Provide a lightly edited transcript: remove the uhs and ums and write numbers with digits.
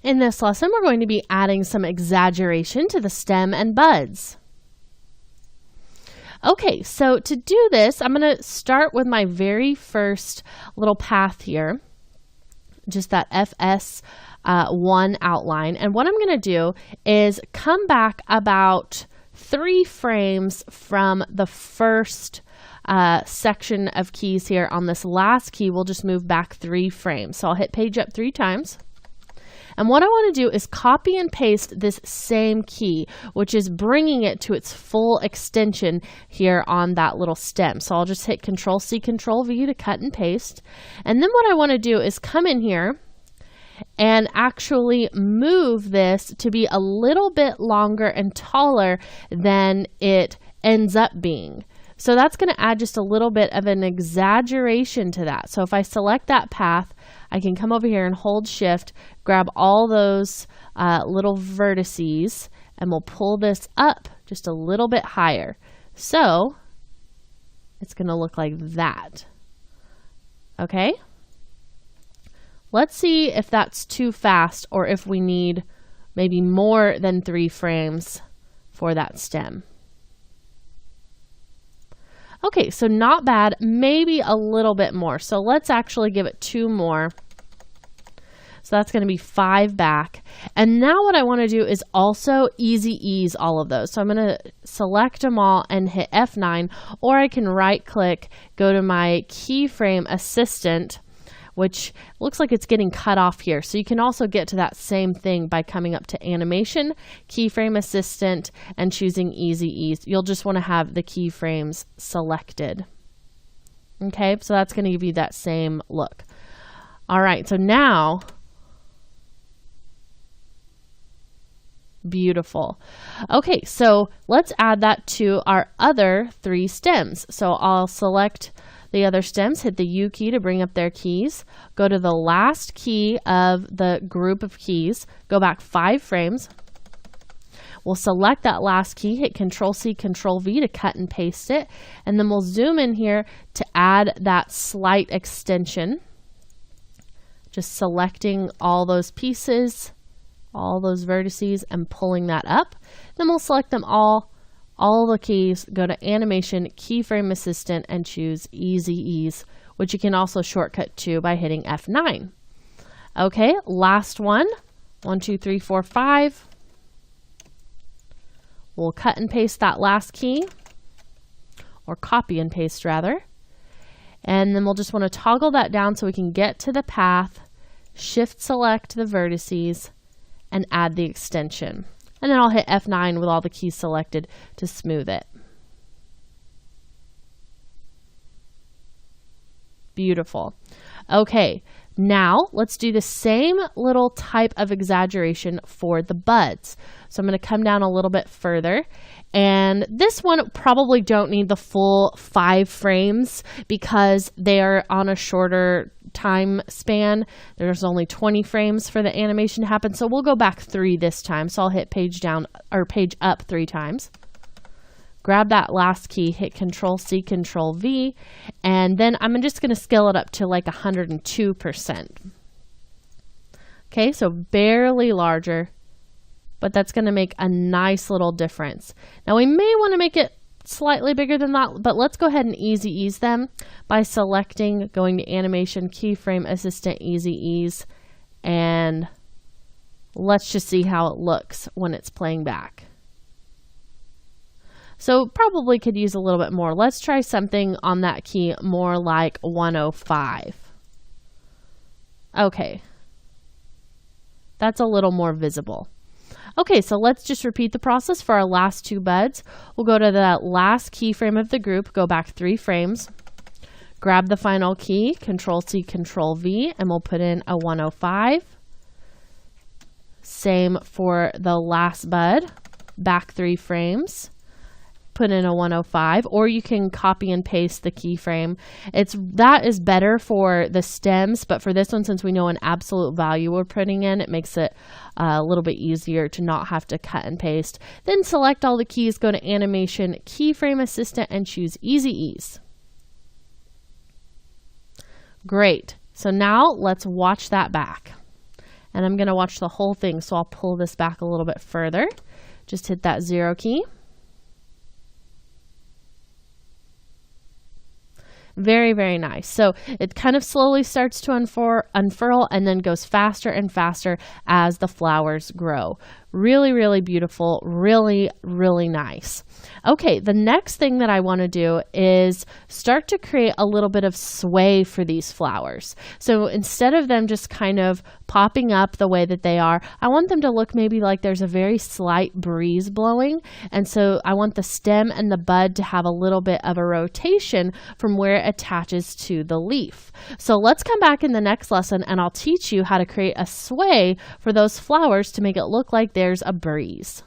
In this lesson, we're going to be adding some exaggeration to the stem and buds. Okay, so to do this, I'm going to start with my very first little path here, just that FS1 outline. And what I'm going to do is come back about 3 frames from the first section of keys here. On this last key, we'll just move back 3 frames. So I'll hit page up 3 times. And what I want to do is copy and paste this same key, which is bringing it to its full extension here on that little stem. So I'll just hit Control-C, Control-V to cut and paste. And then what I want to do is come in here and actually move this to be a little bit longer and taller than it ends up being. So that's going to add just a little bit of an exaggeration to that. So if I select that path, I can come over here and hold Shift, grab all those little vertices, and we'll pull this up just a little bit higher. So it's going to look like that. Okay? Let's see if that's too fast or if we need maybe more than 3 frames for that stem. Okay, so not bad, maybe a little bit more. So let's actually give it 2 more. So that's going to be 5 back. And now what I want to do is also easy ease all of those. So I'm going to select them all and hit F9, or I can right click, go to my keyframe assistant, which looks like it's getting cut off here. So you can also get to that same thing by coming up to Animation, Keyframe Assistant, and choosing Easy Ease. You'll just want to have the keyframes selected. Okay, so that's going to give you that same look. All right, so now, beautiful. Okay, so let's add that to our other 3 stems. So I'll select the other stems, hit the U key to bring up their keys, go to the last key of the group of keys, go back 5 frames. We'll select that last key, hit Control-C, Control-V to cut and paste it, and then we'll zoom in here to add that slight extension. Just selecting all those pieces, all those vertices, and pulling that up. Then we'll select them all the keys, go to Animation, Keyframe Assistant, and choose Easy Ease, which you can also shortcut to by hitting F9. Okay, last one. 1, 2, 3, 4, 5. We'll cut and paste that last key, or copy and paste rather. And then we'll just want to toggle that down so we can get to the path, Shift select the vertices, and add the extension. And then I'll hit F9 with all the keys selected to smooth it. Beautiful. Okay, now let's do the same little type of exaggeration for the buds. So I'm going to come down a little bit further. And this one probably don't need the full 5 frames because they are on a shorter time span. There's only 20 frames for the animation to happen. So we'll go back 3 this time. So I'll hit page down or page up 3 times. Grab that last key, hit Control-C, Control-V, and then I'm just going to scale it up to like 102%. Okay, so barely larger, but that's going to make a nice little difference. Now we may want to make it slightly bigger than that, but let's go ahead and easy ease them by selecting, going to Animation, Keyframe Assistant, Easy Ease, and let's just see how it looks when it's playing back. So probably could use a little bit more. Let's try something on that key more like 105. Okay. That's a little more visible. Okay, so let's just repeat the process for our last 2 buds. We'll go to the last keyframe of the group, go back 3 frames, grab the final key, Control-C, Control-V, and we'll put in a 105. Same for the last bud, back 3 frames. Put in a 105, or you can copy and paste the keyframe. That is better for the stems, but for this one, since we know an absolute value we're putting in, it makes it a little bit easier to not have to cut and paste. Then select all the keys, go to Animation, Keyframe Assistant, and choose Easy Ease. Great. So now let's watch that back. And I'm going to watch the whole thing. So I'll pull this back a little bit further. Just hit that 0 key. Very, very nice. So it kind of slowly starts to unfurl and then goes faster and faster as the flowers grow. Really, really beautiful. Really, really nice. Okay, the next thing that I want to do is start to create a little bit of sway for these flowers. So instead of them just kind of popping up the way that they are, I want them to look maybe like there's a very slight breeze blowing. And so I want the stem and the bud to have a little bit of a rotation from where it attaches to the leaf. So let's come back in the next lesson and I'll teach you how to create a sway for those flowers to make it look like there's a breeze.